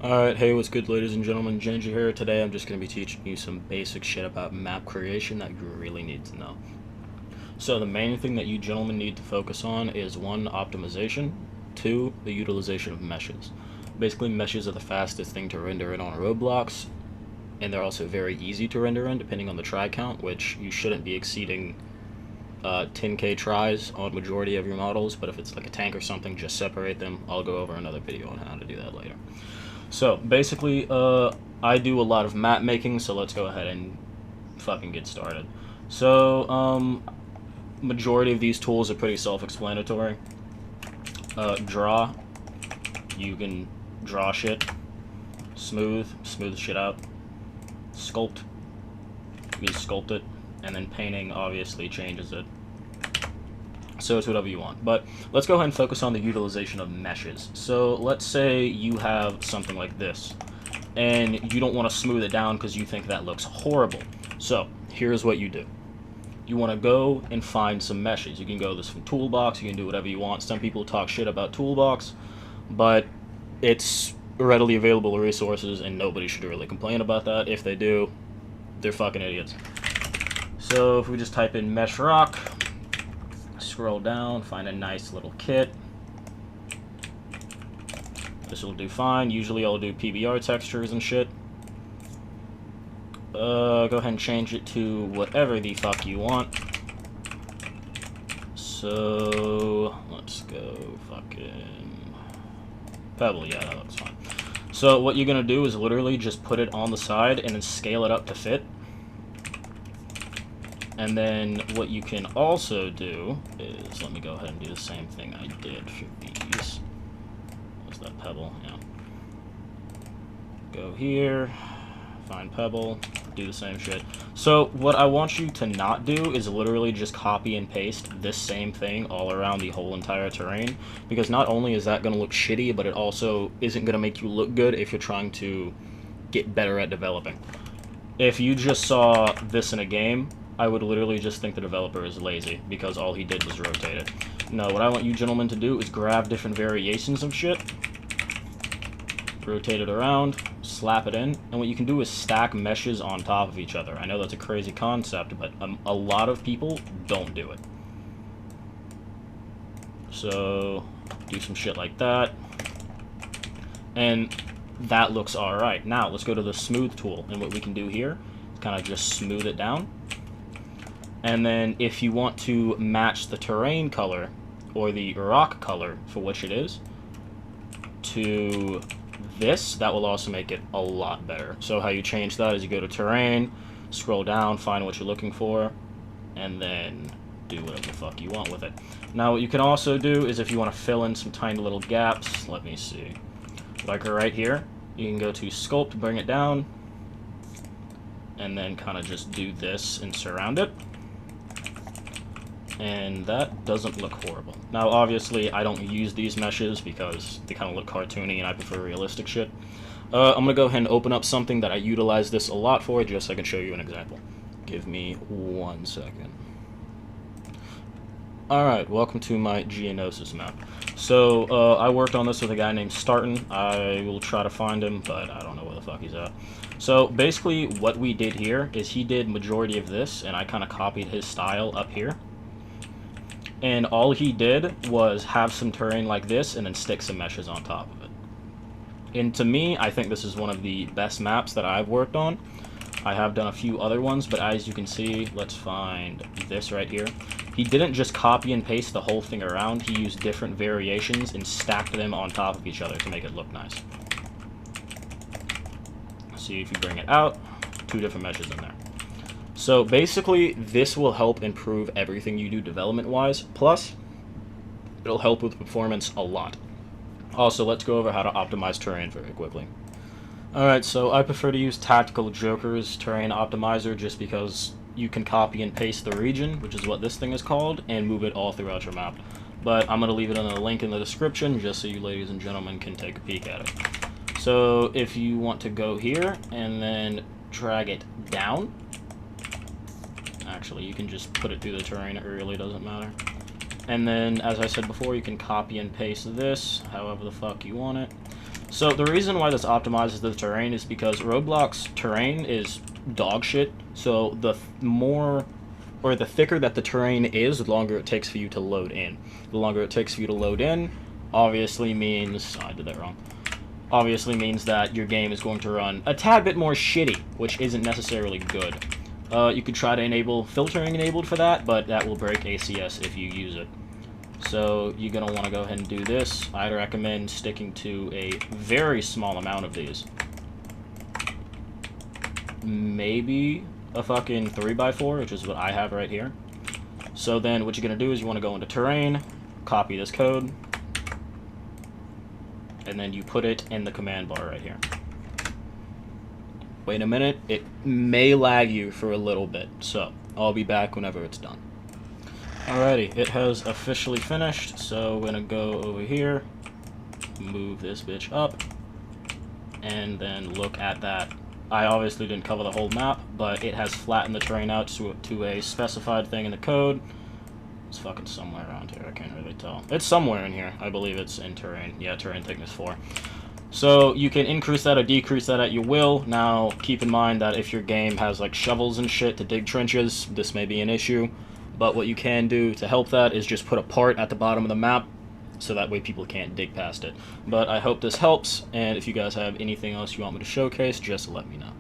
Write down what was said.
Alright, hey, what's good, ladies and gentlemen? Ginger here. Today I'm just going to be teaching you some basic shit about map creation that you really need to know. So, the main thing that you gentlemen need to focus on is 1, optimization, 2, the utilization of meshes. Basically, meshes are the fastest thing to render in on Roblox, and they're also very easy to render in depending on the try count, which you shouldn't be exceeding 10k tries on majority of your models, but if it's like a tank or something, just separate them. I'll go over another video on how to do that later. So, basically, I do a lot of map making, so let's go ahead and fucking get started. So, majority of these tools are pretty self-explanatory. Draw, you can draw shit. Smooth shit out. Sculpt, you sculpt it. And then painting obviously changes it. So it's whatever you want. But let's go ahead and focus on the utilization of meshes. So let's say you have something like this, and you don't want to smooth it down because you think that looks horrible. So here's what you do. You want to go and find some meshes. You can go this from Toolbox, you can do whatever you want. Some people talk shit about Toolbox, but it's readily available resources and nobody should really complain about that. If they do, they're fucking idiots. So if we just type in mesh rock, scroll down, find a nice little kit. This will do fine. Usually I'll do PBR textures and shit. Go ahead and change it to whatever the fuck you want. So let's go fucking Pebble. Yeah, that looks fine. So what you're gonna do is literally just put it on the side and then scale it up to fit. And then what you can also do is, let me go ahead and do the same thing I did for these. What's that, Pebble? Yeah. Go here, find Pebble, do the same shit. So what I want you to not do is literally just copy and paste this same thing all around the whole entire terrain, because not only is that going to look shitty, but it also isn't going to make you look good if you're trying to get better at developing. If you just saw this in a game, I would literally just think the developer is lazy, because all he did was rotate it. No, what I want you gentlemen to do is grab different variations of shit, rotate it around, slap it in, and what you can do is stack meshes on top of each other. I know that's a crazy concept, but a lot of people don't do it. So, do some shit like that, and that looks alright. Now, let's go to the smooth tool, and what we can do here is kind of just smooth it down. And then if you want to match the terrain color, or the rock color for which it is, to this, that will also make it a lot better. So how you change that is you go to terrain, scroll down, find what you're looking for, and then do whatever the fuck you want with it. Now what you can also do is if you want to fill in some tiny little gaps, let me see. Like right here, you can go to sculpt, bring it down, and then kind of just do this and surround it. And that doesn't look horrible. Now, obviously, I don't use these meshes because they kind of look cartoony and I prefer realistic shit. I'm going to go ahead and open up something that I utilize this a lot for, just so I can show you an example. Give me 1 second. Alright, welcome to my Geonosis map. So, I worked on this with a guy named Starton. I will try to find him, but I don't know where the fuck he's at. So, basically, what we did here is he did majority of this, and I kind of copied his style up here. And all he did was have some terrain like this and then stick some meshes on top of it. And to me, I think this is one of the best maps that I've worked on. I have done a few other ones, but as you can see, let's find this right here. He didn't just copy and paste the whole thing around, he used different variations and stacked them on top of each other to make it look nice. See, if you bring it out, 2 different meshes in there. So basically, this will help improve everything you do development-wise, plus it'll help with performance a lot. Also, let's go over how to optimize terrain very quickly. Alright, so I prefer to use TACTICALJOKERS Terrain Optimizer just because you can copy and paste the region, which is what this thing is called, and move it all throughout your map. But I'm going to leave it in a link in the description just so you ladies and gentlemen can take a peek at it. So if you want to go here and then drag it down, actually, you can just put it through the terrain, it really doesn't matter. And then, as I said before, you can copy and paste this however the fuck you want it. So the reason why this optimizes the terrain is because Roblox terrain is dog shit. So the thicker that the terrain is, the longer it takes for you to load in. The longer it takes for you to load in, obviously means I did that wrong. Obviously means that your game is going to run a tad bit more shitty, which isn't necessarily good. You could try to enable filtering enabled for that, but that will break ACS if you use it. So you're going to want to go ahead and do this. I'd recommend sticking to a very small amount of these. Maybe a fucking 3x4, which is what I have right here. So then what you're going to do is you want to go into terrain, copy this code, and then you put it in the command bar right here. Wait a minute, it may lag you for a little bit, so I'll be back whenever it's done. Alrighty, it has officially finished, so we're gonna go over here, move this bitch up, and then look at that. I obviously didn't cover the whole map, but it has flattened the terrain out to a specified thing in the code. It's fucking somewhere around here, I can't really tell. It's somewhere in here, I believe it's in terrain. Yeah, terrain thickness 4. So you can increase that or decrease that at your will. Now, keep in mind that if your game has like shovels and shit to dig trenches, this may be an issue. But what you can do to help that is just put a part at the bottom of the map, so that way people can't dig past it. But I hope this helps, and if you guys have anything else you want me to showcase, just let me know.